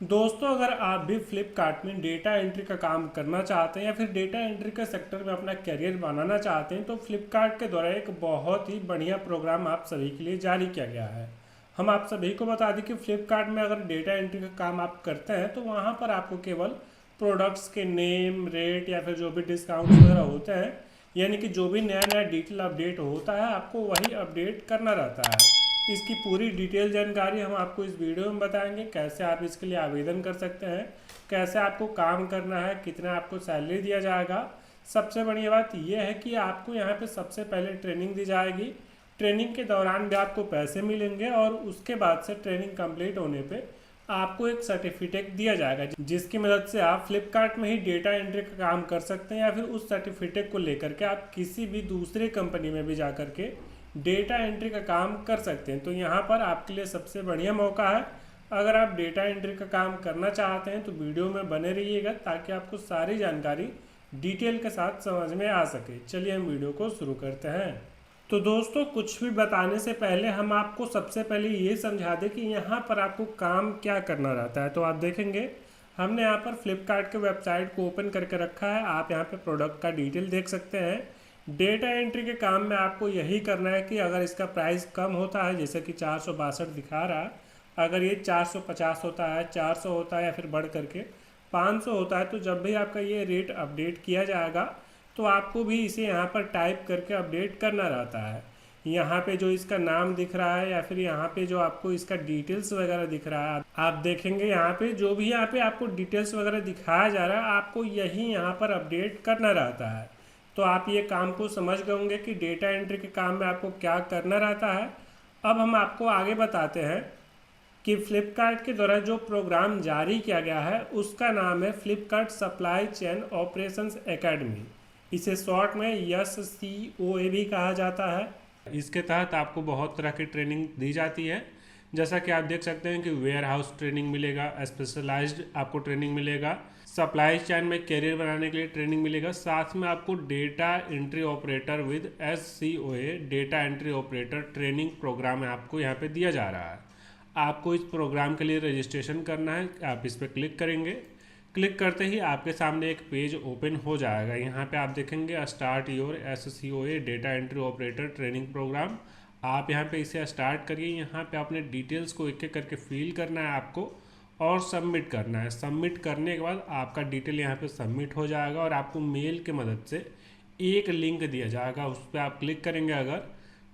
दोस्तों, अगर आप भी फ्लिपकार्ट में डेटा एंट्री का काम करना चाहते हैं या फिर डेटा एंट्री के सेक्टर में अपना करियर बनाना चाहते हैं तो फ्लिपकार्ट के द्वारा एक बहुत ही बढ़िया प्रोग्राम आप सभी के लिए जारी किया गया है। हम आप सभी को बता दें कि फ्लिपकार्ट में अगर डेटा एंट्री का काम आप करते हैं तो वहाँ पर आपको केवल प्रोडक्ट्स के नेम, रेट या फिर जो भी डिस्काउंट वगैरह होते हैं, यानी कि जो भी नया नया डिटेल अपडेट होता है आपको वही अपडेट करना रहता है। इसकी पूरी डिटेल जानकारी हम आपको इस वीडियो में बताएंगे। कैसे आप इसके लिए आवेदन कर सकते हैं, कैसे आपको काम करना है, कितना आपको सैलरी दिया जाएगा। सबसे बढ़िया बात यह है कि आपको यहाँ पे सबसे पहले ट्रेनिंग दी जाएगी। ट्रेनिंग के दौरान भी आपको पैसे मिलेंगे और उसके बाद से ट्रेनिंग कंप्लीट होने पे आपको एक सर्टिफिकेट दिया जाएगा जिसकी मदद से आप फ्लिपकार्ट में ही डेटा एंट्री का काम कर सकते हैं या फिर उस सर्टिफिकेट को लेकर के आप किसी भी दूसरे कंपनी में भी जा करके डेटा एंट्री का काम कर सकते हैं। तो यहाँ पर आपके लिए सबसे बढ़िया मौका है। अगर आप डेटा एंट्री का काम करना चाहते हैं तो वीडियो में बने रहिएगा ताकि आपको सारी जानकारी डिटेल के साथ समझ में आ सके। चलिए हम वीडियो को शुरू करते हैं। तो दोस्तों, कुछ भी बताने से पहले हम आपको सबसे पहले ये समझा दें कि यहाँ पर आपको काम क्या करना रहता है। तो आप देखेंगे हमने यहाँ पर फ्लिपकार्ट के वेबसाइट को ओपन करके रखा है। आप यहाँ पे प्रोडक्ट का डिटेल देख सकते हैं। डेटा एंट्री के काम में आपको यही करना है कि अगर इसका प्राइस कम होता है, जैसे कि 462 दिखा रहा है, अगर ये 450 होता है, 400 होता है या फिर बढ़ करके 500 होता है, तो जब भी आपका ये रेट अपडेट किया जाएगा तो आपको भी इसे यहाँ पर टाइप करके अपडेट करना रहता है। यहाँ पे जो इसका नाम दिख रहा है या फिर यहाँ पे जो आपको इसका डिटेल्स वगैरह दिख रहा है, आप देखेंगे यहाँ पे जो भी यहाँ पे आपको डिटेल्स वगैरह दिखाया जा रहा है आपको यही यहाँ पर अपडेट करना रहता है। तो आप ये काम को समझ गए होंगे कि डेटा एंट्री के काम में आपको क्या करना रहता है। अब हम आपको आगे बताते हैं कि फ्लिपकार्ट के द्वारा जो प्रोग्राम जारी किया गया है उसका नाम है Flipkart supply chain operations academy. इसे शॉर्ट में SCOA भी कहा जाता है। इसके तहत आपको बहुत तरह की ट्रेनिंग दी जाती है। जैसा कि आप देख सकते हैं कि वेयर हाउस ट्रेनिंग मिलेगा, स्पेशलाइज्ड आपको ट्रेनिंग मिलेगा, सप्लाई चेन में करियर बनाने के लिए ट्रेनिंग मिलेगा, साथ में आपको data entry operator with SCOA data entry operator training programme आपको यहाँ पे दिया जा रहा है। आपको इस प्रोग्राम के लिए रजिस्ट्रेशन करना है। आप इस पर क्लिक करेंगे। क्लिक करते ही आपके सामने एक पेज ओपन हो जाएगा। यहाँ पे आप देखेंगे start your SCOA data entry operator training programme. आप यहाँ पे इसे स्टार्ट करिए। यहाँ पे अपने डिटेल्स को एक एक करके फिल करना है आपको और सबमिट करना है। सबमिट करने के बाद आपका डिटेल यहाँ पे सबमिट हो जाएगा और आपको मेल की मदद से एक लिंक दिया जाएगा। उस पर आप क्लिक करेंगे अगर,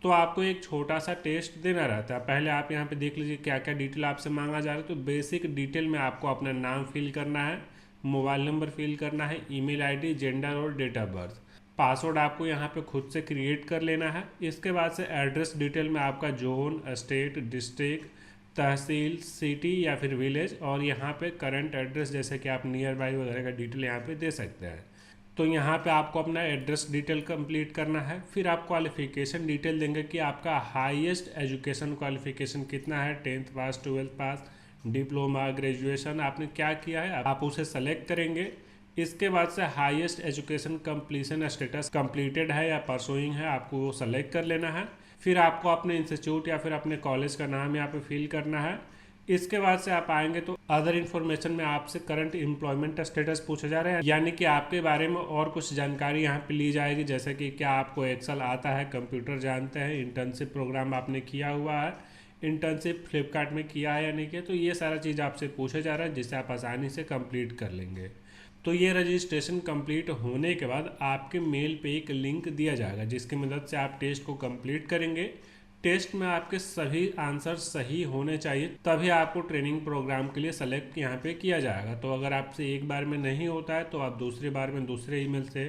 तो आपको एक छोटा सा टेस्ट देना रहता है। पहले आप यहाँ पे देख लीजिए क्या क्या डिटेल आपसे मांगा जा रहा है। तो बेसिक डिटेल में आपको अपना नाम फिल करना है, मोबाइल नंबर फिल करना है, ईमेल आईडी, जेंडर और डेट ऑफ बर्थ। पासवर्ड आपको यहाँ पे खुद से क्रिएट कर लेना है। इसके बाद से एड्रेस डिटेल में आपका जोन, स्टेट, डिस्ट्रिक्ट, तहसील, सिटी या फिर विलेज और यहाँ पे करंट एड्रेस जैसे कि आप नियर बाई वगैरह का डिटेल यहाँ पे दे सकते हैं। तो यहाँ पे आपको अपना एड्रेस डिटेल कंप्लीट करना है। फिर आप क्वालिफिकेशन डिटेल देंगे कि आपका हाईएस्ट एजुकेशन क्वालिफिकेशन कितना है, 10th पास, 12th पास, डिप्लोमा, ग्रेजुएशन आपने क्या किया है, आप उसे सेलेक्ट करेंगे। इसके बाद से highest education completion status completed है या परसुइंग है, आपको वो सेलेक्ट कर लेना है। फिर आपको अपने इंस्टीट्यूट या फिर अपने कॉलेज का नाम यहाँ पे फिल करना है। इसके बाद से आप आएंगे तो अदर इन्फॉर्मेशन में आपसे करंट एम्प्लॉयमेंट स्टेटस पूछा जा रहा है, यानी कि आपके बारे में और कुछ जानकारी यहाँ पे ली जाएगी, जैसे कि क्या आपको एक्सेल आता है, कंप्यूटर जानते हैं, इंटर्नशिप प्रोग्राम आपने किया हुआ है, इंटर्नशिप फ्लिपकार्ट में किया है या नहीं किया। तो ये सारा चीज़ आपसे पूछा जा रहा है जिससे आप आसानी से कंप्लीट कर लेंगे। तो ये रजिस्ट्रेशन कंप्लीट होने के बाद आपके मेल पे एक लिंक दिया जाएगा जिसकी मदद से आप टेस्ट को कंप्लीट करेंगे। टेस्ट में आपके सभी आंसर सही होने चाहिए तभी आपको ट्रेनिंग प्रोग्राम के लिए सेलेक्ट यहाँ पे किया जाएगा। तो अगर आपसे एक बार में नहीं होता है तो आप दूसरी बार में दूसरे ईमेल से,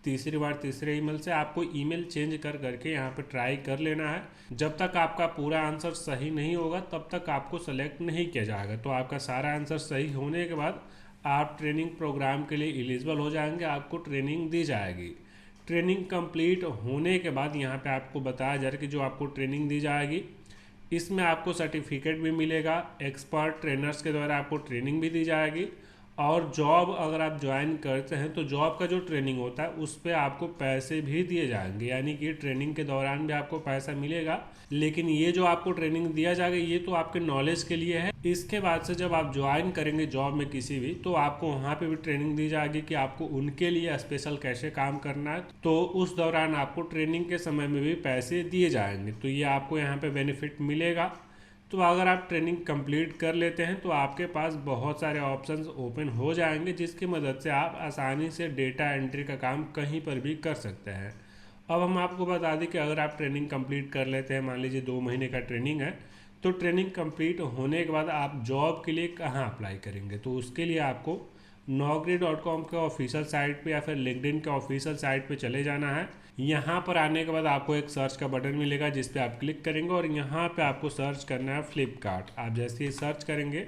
तीसरी बार तीसरे ईमेल से आपको ईमेल चेंज कर करके यहाँ पे ट्राई कर लेना है। जब तक आपका पूरा आंसर सही नहीं होगा तब तक आपको सेलेक्ट नहीं किया जाएगा। तो आपका सारा आंसर सही होने के बाद आप ट्रेनिंग प्रोग्राम के लिए एलिजिबल हो जाएंगे, आपको ट्रेनिंग दी जाएगी। ट्रेनिंग कंप्लीट होने के बाद यहाँ पे आपको बताया जा रहा है कि जो आपको ट्रेनिंग दी जाएगी इसमें आपको सर्टिफिकेट भी मिलेगा, एक्सपर्ट ट्रेनर्स के द्वारा आपको ट्रेनिंग भी दी जाएगी और जॉब अगर आप ज्वाइन करते हैं तो जॉब का जो ट्रेनिंग होता है उस पर आपको पैसे भी दिए जाएंगे, यानी कि ट्रेनिंग के दौरान भी आपको पैसा मिलेगा। लेकिन ये जो आपको ट्रेनिंग दिया जाएगा ये तो आपके नॉलेज के लिए है। इसके बाद से जब आप ज्वाइन करेंगे जॉब में किसी भी, तो आपको वहाँ पे भी ट्रेनिंग दी जाएगी कि आपको उनके लिए स्पेशल कैसे काम करना है। तो उस दौरान आपको ट्रेनिंग के समय में भी पैसे दिए जाएंगे, तो ये आपको यहाँ पे बेनिफिट मिलेगा। तो अगर आप ट्रेनिंग कंप्लीट कर लेते हैं तो आपके पास बहुत सारे ऑप्शंस ओपन हो जाएंगे, जिसकी मदद से आप आसानी से डेटा एंट्री का काम कहीं पर भी कर सकते हैं। अब हम आपको बता दें कि अगर आप ट्रेनिंग कंप्लीट कर लेते हैं, मान लीजिए 2 महीने का ट्रेनिंग है, तो ट्रेनिंग कंप्लीट होने के बाद आप जॉब के लिए कहाँ अप्लाई करेंगे। तो उसके लिए आपको naukri.com के ऑफिशियल साइट पे या फिर लिंक्डइन के ऑफिशियल साइट पे चले जाना है। यहाँ पर आने के बाद आपको एक सर्च का बटन मिलेगा जिस पे आप क्लिक करेंगे और यहाँ पे आपको सर्च करना है फ्लिपकार्ट। आप जैसे ही सर्च करेंगे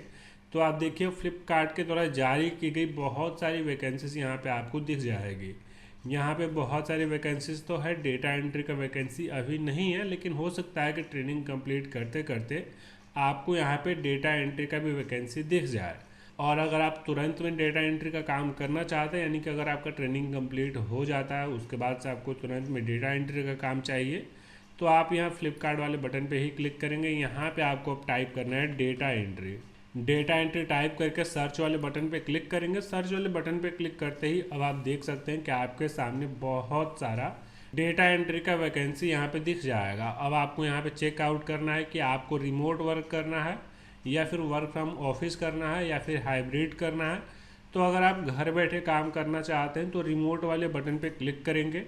तो आप देखिए फ्लिपकार्ट के द्वारा जारी की गई बहुत सारी वैकेंसीज यहाँ पे आपको दिख जाएगी। यहाँ पे बहुत सारी वैकेंसीज तो है, डेटा एंट्री का वैकेंसी अभी नहीं है, लेकिन हो सकता है कि ट्रेनिंग कंप्लीट करते करते आपको यहाँ पे डेटा एंट्री का भी वैकेंसी दिख जाए। और अगर आप तुरंत में डेटा एंट्री का काम करना चाहते हैं, यानी कि अगर आपका ट्रेनिंग कंप्लीट हो जाता है उसके बाद से आपको तुरंत में डेटा एंट्री का काम चाहिए, तो आप यहाँ फ्लिपकार्ट वाले बटन पे ही क्लिक करेंगे। यहाँ पे आपको टाइप करना है data entry. Data entry type करके सर्च वाले बटन पे क्लिक करेंगे। सर्च वाले बटन पे क्लिक करते ही अब आप देख सकते हैं कि आपके सामने बहुत सारा डेटा एंट्री का वैकेंसी यहाँ पे दिख जाएगा। अब आपको यहाँ पे चेकआउट करना है कि आपको रिमोट वर्क करना है या फिर वर्क फ्रॉम ऑफिस करना है या फिर हाइब्रिड करना है। तो अगर आप घर बैठे काम करना चाहते हैं तो रिमोट वाले बटन पे क्लिक करेंगे।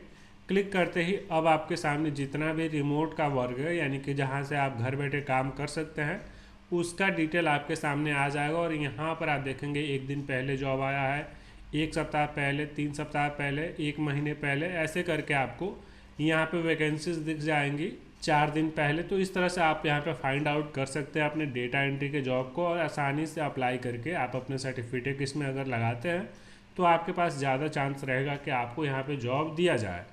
क्लिक करते ही अब आपके सामने जितना भी रिमोट का वर्क है, यानी कि जहां से आप घर बैठे काम कर सकते हैं, उसका डिटेल आपके सामने आ जाएगा। और यहाँ पर आप देखेंगे 1 दिन पहले जॉब आया है, 1 सप्ताह पहले, 3 सप्ताह पहले, 1 महीने पहले, ऐसे करके आपको यहाँ पे वैकेंसीज दिख जाएंगी 4 दिन पहले। तो इस तरह से आप यहाँ पे फाइंड आउट कर सकते हैं अपने डेटा एंट्री के जॉब को और आसानी से अप्लाई करके आप अपने सर्टिफिकेट इसमें अगर लगाते हैं तो आपके पास ज़्यादा चांस रहेगा कि आपको यहाँ पे जॉब दिया जाए।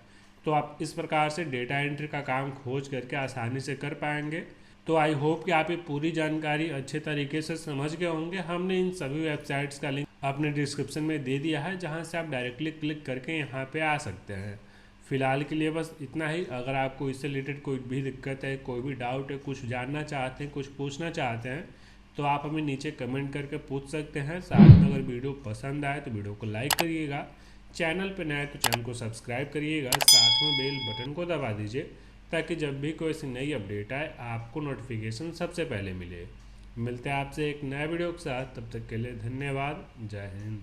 तो आप इस प्रकार से डेटा एंट्री का काम खोज करके आसानी से कर पाएंगे। तो आई होप कि आप ये पूरी जानकारी अच्छे तरीके से समझ गए होंगे। हमने इन सभी वेबसाइट्स का लिंक अपने डिस्क्रिप्शन में दे दिया है, जहाँ से आप डायरेक्टली क्लिक करके यहाँ पे आ सकते हैं। फ़िलहाल के लिए बस इतना ही। अगर आपको इससे रिलेटेड कोई भी दिक्कत है, कोई भी डाउट है, कुछ जानना चाहते हैं, कुछ पूछना चाहते हैं, तो आप हमें नीचे कमेंट करके पूछ सकते हैं। साथ में अगर वीडियो पसंद आए तो वीडियो को लाइक करिएगा, चैनल पर नए तो चैनल को सब्सक्राइब करिएगा, साथ में बेल बटन को दबा दीजिए ताकि जब भी कोई सी नई अपडेट आए आपको नोटिफिकेशन सबसे पहले मिले। मिलते हैं आपसे एक नया वीडियो के साथ, तब तक के लिए धन्यवाद। जय हिंद।